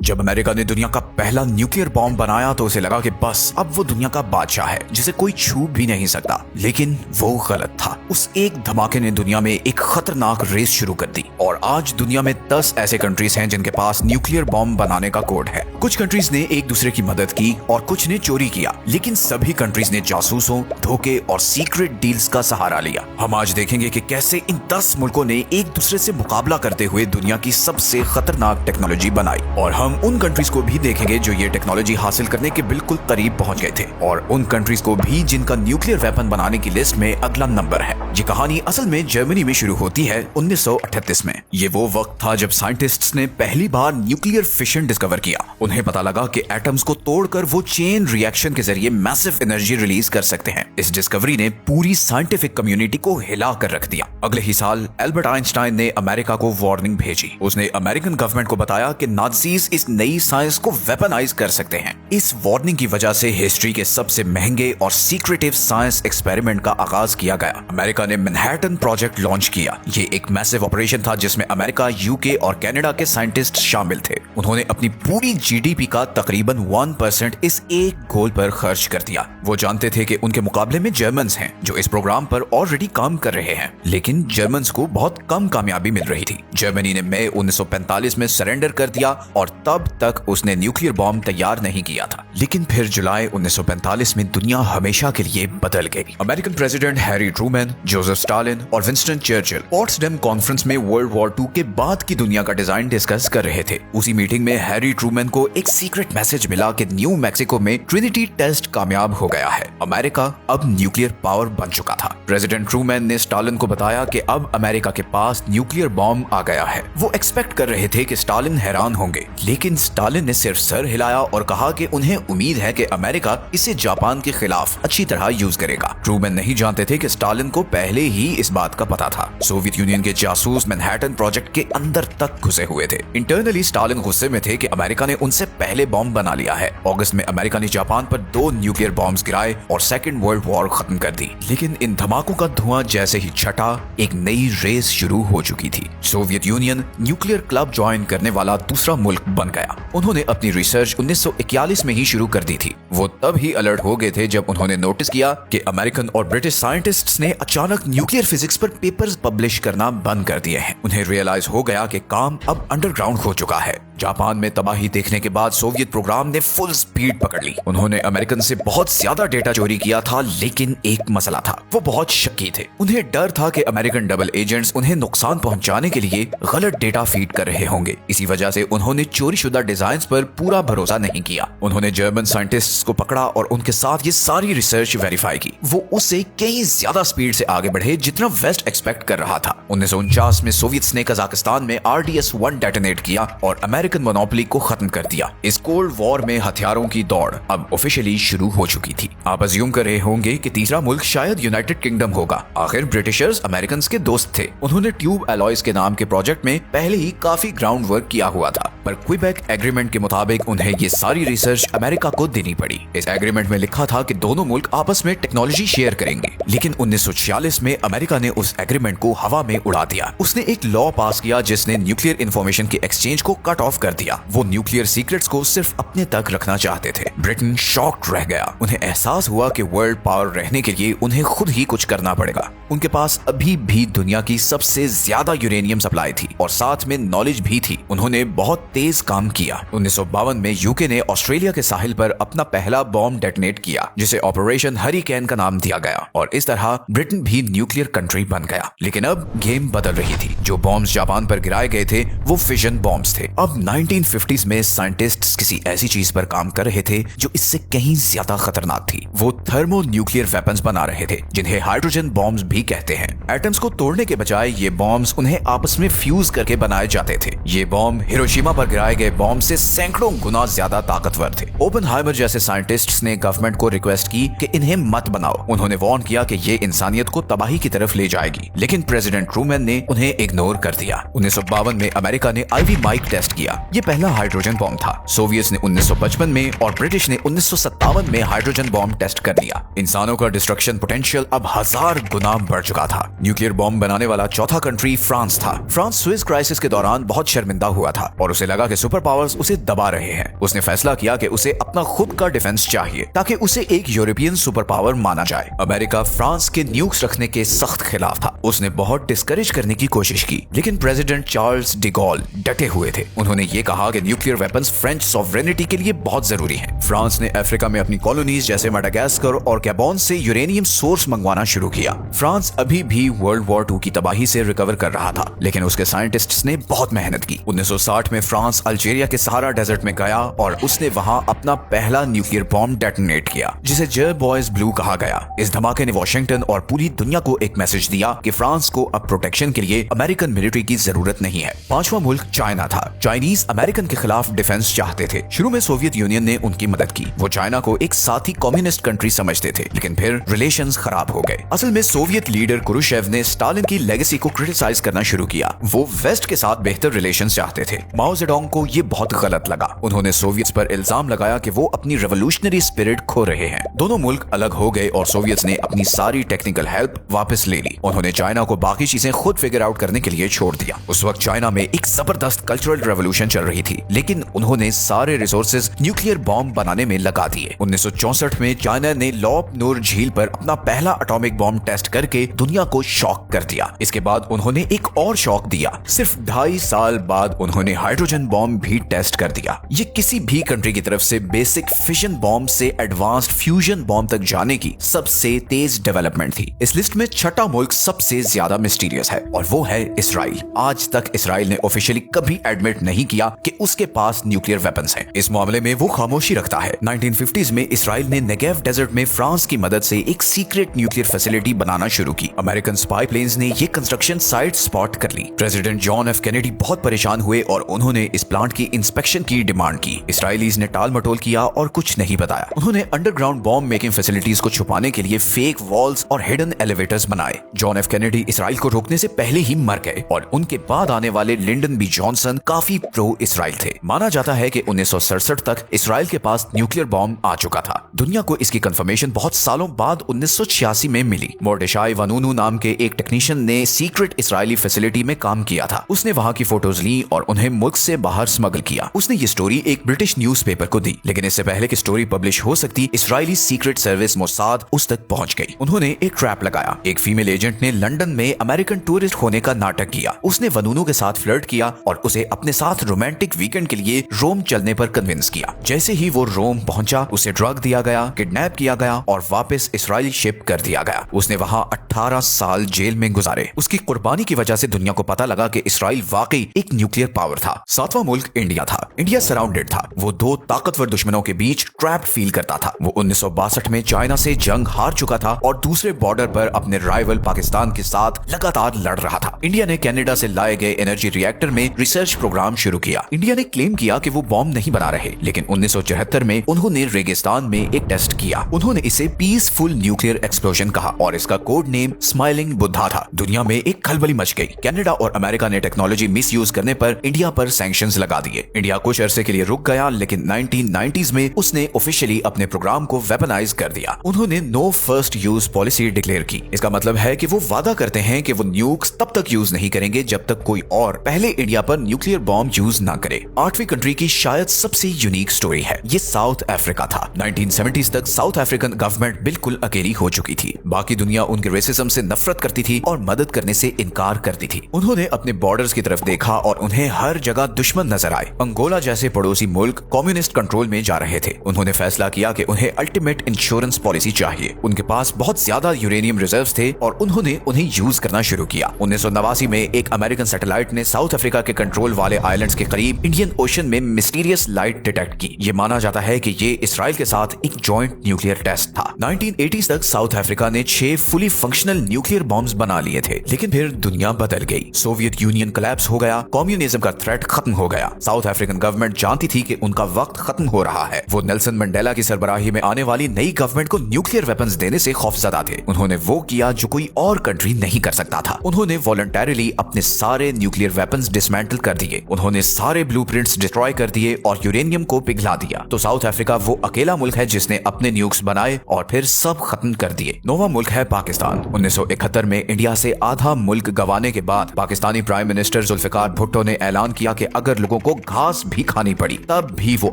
जब अमेरिका ने दुनिया का पहला न्यूक्लियर बॉम्ब बनाया तो उसे लगा कि बस अब वो दुनिया का बादशाह है जिसे कोई छू भी नहीं सकता। लेकिन वो गलत था। उस एक धमाके ने दुनिया में एक खतरनाक रेस शुरू कर दी और आज दुनिया में 10 ऐसे कंट्रीज हैं जिनके पास न्यूक्लियर बॉम्ब बनाने का कोड है। कुछ कंट्रीज ने एक दूसरे की मदद की और कुछ ने चोरी किया, लेकिन सभी कंट्रीज ने जासूसों, धोखे और सीक्रेट डील्स का सहारा लिया। हम आज देखेंगे कि कैसे इन 10 मुल्कों ने एक दूसरे से मुकाबला करते हुए दुनिया की सबसे खतरनाक टेक्नोलॉजी बनाई, और हम उन कंट्रीज को भी देखेंगे जो ये टेक्नोलॉजी हासिल करने के बिल्कुल करीब पहुंच गए थे, और उन कंट्रीज को भी जिनका न्यूक्लियर वेपन बनाने की लिस्ट में अगला नंबर है। ये कहानी असल में जर्मनी में शुरू होती है 1938 में। ये वो वक्त था जब साइंटिस्ट्स ने पहली बार न्यूक्लियर फिशन डिस्कवर किया। उन्हें पता लगा कि एटम्स को तोड़कर वो चेन रिएक्शन के जरिए मैसिव एनर्जी रिलीज कर सकते हैं। इस डिस्कवरी ने पूरी साइंटिफिक कम्युनिटी को हिला कर रख दिया। अगले ही साल एल्बर्ट आइंस्टाइन ने अमेरिका को वार्निंग भेजी। उसने अमेरिकन गवर्नमेंट को बताया कि नाज़ीज इस नई साइंस को वेपनाइज कर सकते हैं। इस वार्निंग की वजह से हिस्ट्री के सबसे महंगे और सीक्रेटिव साइंस एक्सपेरिमेंट का आगाज किया गया। अमेरिका ने मैनहट्टन प्रोजेक्ट लॉन्च किया। ये एक मैसिव ऑपरेशन था जिसमें अमेरिका, यूके और कनाडा के साइंटिस्ट शामिल थे। उन्होंने अपनी पूरी जीडीपी का तकरीबन 1% इस एक गोल पर खर्च कर दिया। वो जानते थे कि उनके मुकाबले में जर्मन्स हैं जो इस प्रोग्राम पर ऑलरेडी काम कर रहे हैं, लेकिन जर्मन्स को बहुत कम कामयाबी मिल रही थी। जर्मनी ने मई 1945 में सरेंडर कर दिया और तब तक उसने न्यूक्लियर बॉम्ब तैयार नहीं किया था। लेकिन फिर जुलाई 1945 में दुनिया हमेशा के लिए बदल गई। American president Harry Trueman, Joseph Stalin और विंस्टन चर्चिल पोट्सडैम कॉन्फ्रेंस में वर्ल्ड वॉर 2 के बाद की दुनिया का डिजाइन डिस्कस कर रहे थे। उसी मीटिंग में हैरी ट्रूमैन को एक सीक्रेट मैसेज मिला कि न्यू मैक्सिको में ट्रिनिटी टेस्ट कामयाब हो गया है। अमेरिका अब न्यूक्लियर पावर बन चुका था। प्रेसिडेंट ट्रूमैन ने स्टालिन को बताया कि अब अमेरिका के पास न्यूक्लियर बॉम्ब आ गया है। वो एक्सपेक्ट कर रहे थे कि स्टालिन हैरान होंगे, लेकिन स्टालिन ने सिर्फ सर हिलाया और कहा कि उन्हें उम्मीद है कि अमेरिका इसे जापान के खिलाफ अच्छी तरह यूज करेगा। ट्रूमैन नहीं जानते थे कि स्टालिन को पहले ही इस बात का पता था। सोवियत यूनियन के जासूस मैनहट्टन प्रोजेक्ट के अंदर तक घुसे हुए थे। इंटरनली स्टालिन गुस्से में थे कि अमेरिका ने उनसे पहले बॉम्ब बना लिया है। अगस्त में अमेरिका ने जापान पर 2 न्यूक्लियर बॉम्ब्स गिराए और सेकेंड वर्ल्ड वॉर खत्म कर दी। लेकिन इन धमाकों का धुआं जैसे ही छटा, एक नई रेस शुरू हो चुकी थी। Soviet union nuclear club join करने वाला दूसरा मुल्क बन गया। उन्होंने अपनी रिसर्च 1941 में ही शुरू कर दी थी। वो तब ही अलर्ट हो गए थे जब उन्होंने नोटिस किया कि अमेरिकन और ब्रिटिश साइंटिस्ट्स ने अचानक न्यूक्लियर फिजिक्स पर पेपर्स पब्लिश करना बंद कर दिए हैं। उन्हें रियलाइज हो गया कि काम अब अंडरग्राउंड हो चुका है। जापान में तबाही देखने के बाद सोवियत प्रोग्राम ने फुल स्पीड पकड़ ली। उन्होंने अमेरिकन से बहुत ज्यादा डेटा चोरी किया था, लेकिन एक मसला था, वो बहुत शक्की थे। उन्हें डर था कि अमेरिकन डबल एजेंट्स उन्हें नुकसान पहुंचाने के लिए गलत डेटा फीड कर रहे होंगे। इसी वजह से उन्होंने चोरीशुदा डिजाइन्स पर पूरा भरोसा नहीं किया। उन्होंने जर्मन साइंटिस्ट्स को पकड़ा और उनके साथ ये सारी रिसर्च वेरीफाई की। वो उससे कहीं ज्यादा स्पीड से आगे बढ़े जितना वेस्ट एक्सपेक्ट कर रहा था। 1949 में सोवियत्स ने कजाकिस्तान में RDS-1 डेटोनेट किया और अमेरिकन मोनोपोली को खत्म कर दिया। इस कोल्ड वॉर में हथियारों की दौड़ अब ऑफिशियली शुरू हो चुकी थी। आप अज्यूम कर रहे होंगे कि तीसरा मुल्क शायद यूनाइटेड किंगडम होगा। आखिर ब्रिटिशर्स अमेरिकन के दोस्त थे। उन्होंने ट्यूब एलॉयज के नाम के प्रोजेक्ट में पहले ही काफी ग्राउंड वर्क किया हुआ था, पर क्विबेक एग्रीमेंट के मुताबिक उन्हें ये सारी रिसर्च अमेरिका को देनी पड़ी। इस एग्रीमेंट में लिखा था कि दोनों मुल्क आपस में टेक्नोलॉजी शेयर करेंगे, लेकिन 1946 में अमेरिका ने उस एग्रीमेंट को हवा में उड़ा दिया। उसने एक लॉ पास किया जिसने न्यूक्लियर इंफॉर्मेशन के एक्सचेंज को कट ऑफ कर दिया। वो न्यूक्लियर सीक्रेट्स को सिर्फ अपने तक रखना चाहते थे। ब्रिटेन शॉक्ड रह गया। उन्हें एहसास हुआ कि वर्ल्ड पावर रहने के लिए उन्हें खुद ही कुछ करना पड़ेगा। उनके पास अभी भी दुनिया की सबसे ज्यादा यूरेनियम सप्लाई थी और साथ में नॉलेज भी थी। उन्होंने बहुत तेज काम किया। 1952 में यूके ने ऑस्ट्रेलिया के साहिल पर अपना पहला बॉम्ब डेटोनेट किया, जिसे ऑपरेशन हरिकेन का नाम दिया गया, और इस तरह ब्रिटेन भी न्यूक्लियर कंट्री बन गया। लेकिन अब गेम बदल रही थी। जो बॉम्ब्स जापान पर गिराए गए थे वो फिजन बॉम्ब्स थे। अब 1950s में साइंटिस्ट्स किसी ऐसी चीज पर काम कर रहे थे जो इससे कहीं ज्यादा खतरनाक थी। वो थर्मो न्यूक्लियर वेपन्स बना रहे थे, जिन्हें हाइड्रोजन बॉम्ब्स भी कहते हैं। एटम्स को तोड़ने के बजाय ये बॉम्ब्स उन्हें आपस में फ्यूज करके बनाए जाते थे। ये बॉम्ब हिरोशिमा पर गिराए गए बॉम्ब से सैकड़ों गुना ज्यादा ताकतवर थे। ओपेनहाइमर जैसे साइंटिस्ट्स ने गवर्नमेंट को रिक्वेस्ट की कि इन्हें मत बनाओ। उन्होंने वार्न किया कि ये इंसानियत को तबाही की तरफ ले जाएगी, लेकिन प्रेसिडेंट ट्रूमैन ने उन्हें इग्नोर कर दिया। 1952 में अमेरिका ने आईवी माइक टेस्ट किया। ये पहला हाइड्रोजन बॉम्ब था। सोवियट्स ने 1955 में और ब्रिटिश ने 1957 में हाइड्रोजन बॉम्ब टेस्ट कर लिया। इंसानों का डिस्ट्रक्शन पोटेंशियल अब 1000 गुना बढ़ चुका था। न्यूक्लियर बॉम्ब बनाने वाला चौथा कंट्री फ्रांस था। फ्रांस स्विस क्राइसिस के दौरान बहुत शर्मिंदा हुआ था और उसे लगा कि सुपर पावर्स उसे दबा रहे हैं। उसने फैसला किया कि उसे अपना खुद का डिफेंस चाहिए ताकि उसे एक यूरोपियन सुपर पावर माना जाए। अमेरिका फ्रांस के न्यूक्स रखने के सख्त खिलाफ था। उसने बहुत डिस्करेज करने की कोशिश की, लेकिन प्रेसिडेंट चार्ल्स डी गॉल डटे हुए थे। उन्होंने ये कहा कि न्यूक्लियर वेपन्स फ्रेंच सॉवरेनिटी के लिए बहुत जरूरी है। फ्रांस ने अफ्रीका में अपनी कॉलोनीज जैसे मेडागास्कर और गैबोन से यूरेनियम सोर्स मंगवाना शुरू किया। फ्रांस अभी भी वर्ल्ड वॉर 2 की तबाही से रिकवर कर रहा था, लेकिन उसके साइंटिस्ट्स ने बहुत मेहनत की। 1960 में फ्रांस अल्जीरिया के सहारा डेजर्ट में गया और उसने वहां अपना पहला न्यूक्लियर बॉम्ब डेटोनेट किया, जिसे जय बॉयज ब्लू कहा गया। इस धमाके ने वॉशिंगटन और पूरी दुनिया को एक मैसेज दिया कि फ्रांस को अब प्रोटेक्शन के लिए अमेरिकन मिलिट्री की जरूरत नहीं है। पांचवा मुल्क चाइना था। चाइनीज अमेरिकन के खिलाफ डिफेंस चाहते थे। शुरू में सोवियत यूनियन ने उनकी मदद की। वो चाइना को एक साथी कम्युनिस्ट कंट्री समझते थे, लेकिन फिर रिलेशंस खराब हो गए। असल में सोवियत लीडर क्रुश्चेव ने स्टालिन की लेगेसी को क्रिटिसाइज करना शुरू किया। वो वेस्ट के साथ बेहतर रिलेशंस चाहते थे। माओ जेडोंग को ये बहुत गलत लगा। उन्होंने सोवियत्स पर इल्जाम लगाया कि वो अपनी रेवोल्यूशनरी स्पिरिट खो रहे हैं। दोनों मुल्क अलग हो गए और सोवियत्स ने अपनी सारी टेक्निकल हेल्प वापस ले ली। उन्होंने चाइना को बाकी चीजें खुद फिगर आउट करने के लिए छोड़ दिया। उस वक्त चाइना में एक जबरदस्त कल्चरल रेवोल्यूशन चल रही थी, लेकिन उन्होंने सारे रिसोर्सेज न्यूक्लियर बॉम्ब बनाने में लगा दिए। 1964 में चाइना ने लॉप नूर झील पर अपना पहला एटॉमिक बॉम्ब टेस्ट करके दुनिया को शॉक कर दिया। इसके बाद उन्होंने एक और शॉक दिया। सिर्फ 2.5 साल बाद उन्होंने हाइड्रोजन बॉम्ब भी टेस्ट कर दिया। ये किसी भी कंट्री की तरफ से बेसिक फिशन बॉम्ब से एडवांस्ड फ्यूजन बॉम्ब तक जाने की सबसे तेज डेवलपमेंट थी। इस लिस्ट में छठा मुल्क सबसे ज्यादा मिस्टीरियस है और वो है इसराइल। आज तक इसराइल ने ऑफिशियली कभी एडमिट नहीं किया कि उसके पास न्यूक्लियर वेपन्स हैं। इस मामले में वो खामोशी रखता है। 1950s में इसराइल ने नेगेव डेजर्ट में फ्रांस की मदद से एक सीक्रेट न्यूक्लियर फैसिलिटी बनाना शुरू की। अमेरिकन स्पाई प्लेन्स ने ये कंस्ट्रक्शन साइट स्पॉट कर ली। प्रेसिडेंट जॉन एफ कैनेडी बहुत परेशान हुए और उन्होंने इस प्लांट की इंस्पेक्शन की डिमांड की। इसराइलीज ने टाल मटोल किया और कुछ नहीं बताया। उन्होंने अंडरग्राउंड बॉम्ब मेकिंग फैसिलिटीज को छुपाने के लिए फेक वॉल्स और हिडन एलिवेटर्स बनाए। जॉन एफ कैनेडी इसराइल को रोकने से पहले ही मर गए और उनके बाद आने वाले लिंडन बी जॉनसन काफी प्रो इसराइल थे। माना जाता है कि 1967 तक इसराइल के पास न्यूक्लियर बॉम्ब आ चुका था। दुनिया को इसकी कंफर्मेशन बहुत सालों बाद 1986 में मिली। मोर्डेशाई वानूनू नाम के एक टेक्नीशियन ने सीक्रेट इसराइली फैसिलिटी में काम किया था। उसने वहां की फोटोज ली और उन्हें मुल्क से बाहर स्मगल किया। उसने ये स्टोरी एक ब्रिटिश न्यूज़पेपर को दी, लेकिन इससे पहले कि स्टोरी पब्लिश हो सकती, इसराइली सीक्रेट सर्विस मोसाद उस तक पहुंच गई। उन्होंने एक ट्रैप लगाया। एक फीमेल एजेंट ने लंदन में अमेरिकन टूरिस्ट होने का नाटक किया। उसने वनूनू के साथ फ्लर्ट किया और उसे अपने साथ रोमांटिक वीकेंड के लिए रोम चलने पर कन्विंस किया। जैसे ही वो रोम पहुंचा, उसे ड्रग दिया गया, किडनैप किया गया और वापस इसराइल शिप कर दिया गया। उसने वहां 18 साल जेल में गुजारे। उसकी कुर्बानी की वजह से दुनिया को पता लगा कि इसराइल वाकई एक न्यूक्लियर पावर था। सातवां मुल्क इंडिया था। इंडिया सराउंडेड था। वो दो ताकतवर दुश्मनों के बीच ट्रैप्ड फील करता था। वो 1962 में चाइना से जंग हार चुका था और दूसरे बॉर्डर पर अपने राइवल पाकिस्तान के साथ लगातार लड़ रहा था। इंडिया ने कनाडा से लाए गए एनर्जी रिएक्टर में रिसर्च प्रोग्राम शुरू किया। इंडिया ने क्लेम किया कि वो बॉम्ब नहीं बना रहे, लेकिन 1974 में उन्होंने रेगिस्तान में एक टेस्ट किया। उन्होंने इसे पीसफुल न्यूक्लियर एक्सप्लोजन कहा और इसका कोड नेम स्माइलिंग बुद्धा था। दुनिया में एक खलबली मच गई। कनाडा और अमेरिका ने टेक्नोलॉजी मिसयूज करने पर इंडिया पर सैंक्शंस लगा दिए। इंडिया कुछ अरसे के लिए रुक गया, लेकिन 1990s में उसने ऑफिशियली अपने प्रोग्राम को वेपनाइज कर दिया। उन्होंने no first use policy declare की। इसका मतलब है कि वो वादा करते हैं कि वो न्यूक्स तब तक यूज नहीं करेंगे जब तक कोई और पहले इंडिया पर न्यूक्लियर बॉम्ब यूज ना करे। 8वीं कंट्री की शायद सबसे यूनिक स्टोरी है। ये साउथ अफ्रीका था। 1970s तक साउथ अफ्रीकन गवर्नमेंट बिल्कुल अकेली हो चुकी थी। बाकी दुनिया उनके रेसिज्म से नफरत करती थी और मदद करने से इनकार करती थी। उन्होंने अपने बॉर्डर्स की तरफ देखा और उन्हें हर जगह दुश्मन नजर आए। अंगोला जैसे पड़ोसी मुल्क कम्युनिस्ट कंट्रोल में जा रहे थे। उन्होंने फैसला किया कि उन्हें अल्टीमेट इंश्योरेंस पॉलिसी चाहिए। उनके पास बहुत ज्यादा यूरेनियम रिजर्व्स थे और उन्होंने उन्हें यूज करना शुरू किया। 1989 में एक अमेरिकन सैटेलाइट ने साउथ अफ्रीका के कंट्रोल वाले आइलैंड्स के करीब इंडियन ओशन में मिस्टीरियस लाइट डिटेक्ट की। ये माना जाता है कि ये इसराइल के साथ एक जॉइंट न्यूक्लियर टेस्ट था। 1980s तक साउथ अफ्रीका ने 6 फुली फंक्शनल न्यूक्लियर बॉम्ब्स बना लिए थे, लेकिन फिर दुनिया बदल गई। सोवियत यूनियन कोलैप्स हो गया, कम्युनिज्म का थ्रेट खत्म हो गया। साउथ अफ्रीकन गवर्नमेंट जानती थी कि उनका वक्त खत्म हो रहा है। वो नेल्सन मंडेला की सरबराही में आने वाली नई गवर्नमेंट को न्यूक्लियर वेपन्स देने से खौफजदा थे। उन्होंने वो किया जो कोई और कंट्री नहीं कर सकता था। उन्होंने वॉलंटरीली अपने सारे न्यूक्लियर वेपन्स डिसमेंटल कर दिए। उन्होंने सारे ब्लूप्रिंट्स डिस्ट्रॉय कर दिए और यूरेनियम को पिघला दिया। तो साउथ अफ्रीका वो अकेला मुल्क है जिसने अपने न्यूक्स बनाए और फिर सब खत्म कर दिए। नौवां मुल्क है पाकिस्तान। 1971 में इंडिया से आधा मुल्क गंवाने के बाद पाकिस्तानी प्राइम मिनिस्टर जुल्फिकार भुट्टो ने ऐलान किया कि अगर लोगों को घास भी खानी पड़ी तब भी वो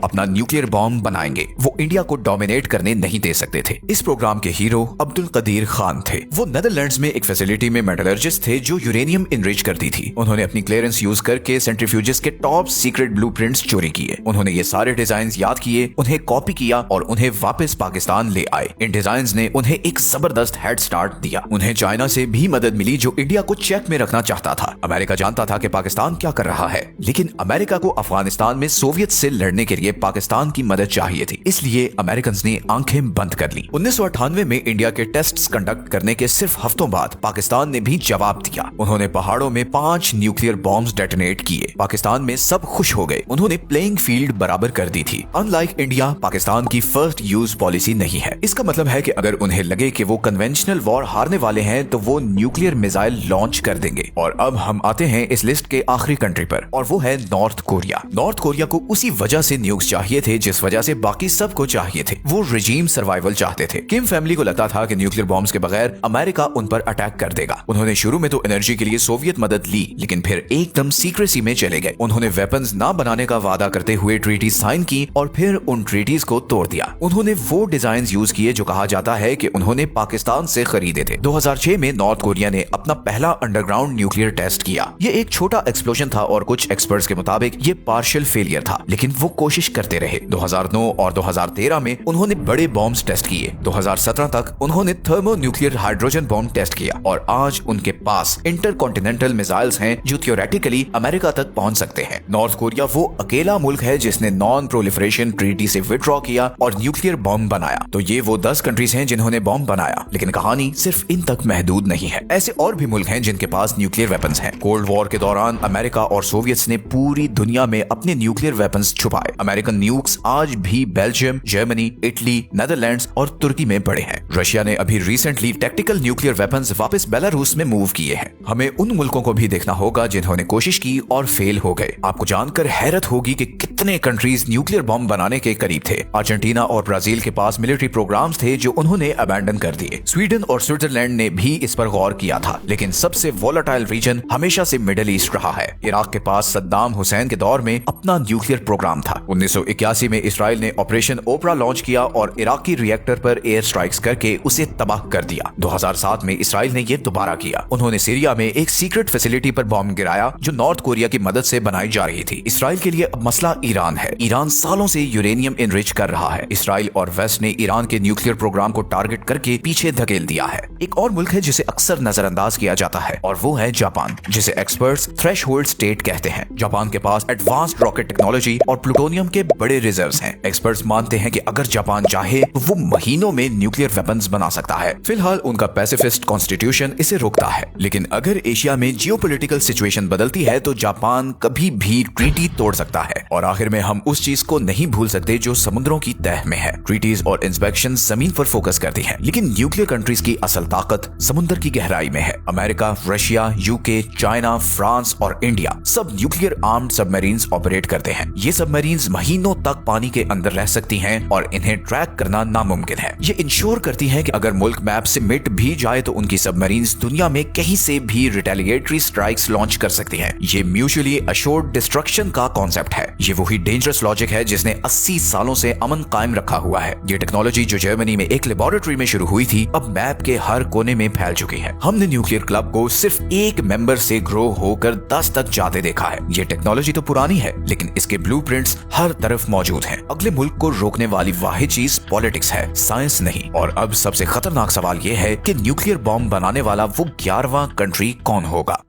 अपना न्यूक्लियर बॉम्ब बनाएंगे। वो इंडिया को डोमिनेट करने नहीं दे सकते थे। इस प्रोग्राम के हीरो अब्दुल कदीर खान थे। वो नेदरलैंड्स में एक फैसिलिटी में मेटलर्जिस्ट थे जो यूरेनियम इनरिच करती थी। उन्होंने अपनी क्लियरेंस यूज करके सेंट्रीफ्यूजेस के टॉप सीक्रेट ब्लूप्रिंट्स चोरी किए। उन्होंने ये सारे डिजाइन्स याद किए, उन्हें कॉपी किया और उन्हें वापस पाकिस्तान ले आए। इन डिजाइन्स ने उन्हें एक जबरदस्त हेड स्टार्ट दिया। उन्हें चाइना से भी मदद मिली जो इंडिया को चेक में रखना चाहता था। अमेरिका जानता था कि पाकिस्तान क्या कर रहा है, लेकिन अमेरिका को अफगानिस्तान में सोवियत से लड़ने के लिए पाकिस्तान की मदद चाहिए थी, इसलिए अमेरिकन ने आंखें बंद कर ली। 1998 में इंडिया के टेस्ट्स कंडक्ट करने के सिर्फ हफ्तों बाद पाकिस्तान ने भी जवाब दिया। उन्होंने पहाड़ों में 5 न्यूक्लियर बॉम्ब्स डेटोनेट किए। पाकिस्तान में सब खुश हो गए। उन्होंने प्लेइंग फील्ड बराबर कर दी थी। अनलाइक इंडिया, पाकिस्तान की फर्स्ट यूज पॉलिसी नहीं है। इसका मतलब है कि अगर उन्हें लगे कि वो कन्वेंशनल वॉर हारने वाले हैं तो वो न्यूक्लियर मिसाइल लॉन्च कर देंगे। और अब हम आते हैं इस लिस्ट के आखिरी कंट्री पर, और वो है नॉर्थ कोरिया। नॉर्थ कोरिया को उसी वजह से न्यूक्स चाहिए थे जिस वजह से बाकी सबको चाहिए थे। वो रिजीम सर्वाइवल चाहते थे। किम फैमिली को लगता था कि न्यूक्लियर बॉम्ब्स के बगैर अमेरिका उन पर अटैक कर देगा। उन्होंने शुरू में तो एनर्जी के लिए सोवियत मदद ली, लेकिन फिर एकदम सीक्रेसी में चले गए। उन्होंने वेपन्स ना बनाने का वादा करते हुए ट्रीटी साइन की और फिर उन ट्रीटीज को तोड़ दिया। उन्होंने वो डिजाइन यूज किए जो कहा जाता है कि उन्होंने पाकिस्तान से खरीदे थे। 2006 में नॉर्थ कोरिया ने अपना पहला अंडरग्राउंड न्यूक्लियर टेस्ट किया। ये एक छोटा एक्सप्लोजन था और कुछ एक्सपर्ट्स के मुताबिक ये पार्शियल फेलियर था, लेकिन वो कोशिश करते रहे। 2009 और 2013 में उन्होंने बड़े बॉम्ब्स टेस्ट किए। 2017 तक उन्होंने thermo nuclear hydrogen bomb test किया और आज उनके पास इंटरकॉन्टिनेंटल मिसाइल्स हैं जो थियोरेटिकली अमेरिका तक पहुंच सकते हैं। नॉर्थ कोरिया वो अकेला मुल्क है जिसने नॉन प्रोलिफरेशन ट्रीटी से विड्रॉ किया और न्यूक्लियर बॉम्ब बनाया। तो ये वो 10 कंट्रीज हैं जिन्होंने बॉम्ब बनाया, लेकिन कहानी सिर्फ इन तक महदूद नहीं है। ऐसे और भी मुल्क हैं जिनके पास न्यूक्लियर वेपन्स हैं। कोल्ड वॉर के दौरान अमेरिका और सोवियट्स ने पूरी दुनिया में अपने न्यूक्लियर वेपन्स छुपाए। अमेरिकन न्यूक्स आज भी बेल्जियम, जर्मनी, इटली, नेदरलैंड्स और तुर्की में पड़े हैं। रशिया ने अभी रिसेंटली टैक्टिकल न्यूक्लियर वेपन्स वापस बेलारूस में मूव किए हैं। हमें उन मुल्कों को भी देखना होगा जिन्होंने कोशिश की और फेल हो गए। आपको जानकर हैरत होगी कि कितने कंट्रीज न्यूक्लियर बॉम्ब बनाने के करीब थे। अर्जेंटीना और ब्राजील के पास मिलिट्री प्रोग्राम्स थे जो उन्होंने अबैंडन कर दिए। स्वीडन और स्विट्जरलैंड ने भी इस पर गौर किया था, लेकिन सबसे वोलेटाइल रीजन हमेशा से मिडिल ईस्ट रहा है। इराक के पास सद्दाम हुसैन के दौर में अपना न्यूक्लियर प्रोग्राम था। 1981 में इसराइल ने ऑपरेशन ओपरा लॉन्च किया और इराकी रिएक्टर पर एयर स्ट्राइक्स करके उसे तबाह कर दिया। 2007 में इसराइल ने यह दोबारा किया। उन्होंने सीरिया में एक सीक्रेट फैसिलिटी पर बॉम्ब गिराया जो नॉर्थ कोरिया की मदद से बनाई जा रही थी। इसराइल के लिए अब मसला ईरान है। ईरान सालों से यूरेनियम इनरिच कर रहा है। इसराइल और वेस्ट ने ईरान के न्यूक्लियर प्रोग्राम को टारगेट करके पीछे धकेल दिया है। एक और मुल्क है जिसे अक्सर नजरअंदाज किया जाता है और वो है जापान, जिसे एक्सपर्ट्स थ्रेशहोल्ड स्टेट कहते हैं। जापान के पास एडवांस्ड रॉकेट टेक्नोलॉजी और प्लूटोनियम के बड़े रिजर्व्स हैं। एक्सपर्ट्स मानते हैं कि अगर जापान चाहे तो वो महीनों में न्यूक्लियर वेपन्स बना सकता है। फिलहाल उनका पैसिफिस्ट कॉन्स्टिट्यूशन इसे रोकता है, लेकिन अगर एशिया में जियोपॉलिटिकल सिचुएशन बदलती है तो जापान कभी भी ट्रीटी तोड़ सकता है। और आखिर में हम उस चीज को नहीं भूल सकते जो समुद्रों की तह में है। ट्रीटीज और इंस्पेक्शन जमीन पर फोकस करती हैं, लेकिन न्यूक्लियर कंट्रीज की असल ताकत समुद्र की गहराई में है। America, Russia, UK, China, France और इंडिया सब न्यूक्लियर आर्म्ड सबमरीन्स ऑपरेट करते हैं। ये सबमरीन्स महीनों तक पानी के अंदर रह सकती हैं और इन्हें ट्रैक करना नामुमकिन है। ये इंश्योर करती हैं कि अगर मुल्क मैप से मिट भी जाए तो उनकी सबमरीन्स दुनिया में कहीं से भी रिटेलिएटरी स्ट्राइक्स लॉन्च कर सकती हैं। ये म्यूचुअली अश्योर्ड डिस्ट्रक्शन का कॉन्सेप्ट है। ये वही डेंजरस लॉजिक है जिसने 80 सालों से अमन कायम रखा हुआ है। ये टेक्नोलॉजी जो जर्मनी में एक लेबोरेटरी में शुरू हुई थी अब मैप के हर कोने में फैल चुकी है। हमने न्यूक्लियर क्लब को सिर्फ एक मेंबर से ग्रो होकर 10 तक जाते देखा है। ये टेक्नोलॉजी तो पुरानी है, लेकिन इसके ब्लूप्रिंट्स हर तरफ मौजूद हैं। अगले मुल्क को रोकने वाली वाहिद चीज पॉलिटिक्स है, साइंस नहीं। और अब सबसे खतरनाक सवाल ये है कि न्यूक्लियर बॉम्ब बनाने वाला वो 11वां कंट्री कौन होगा।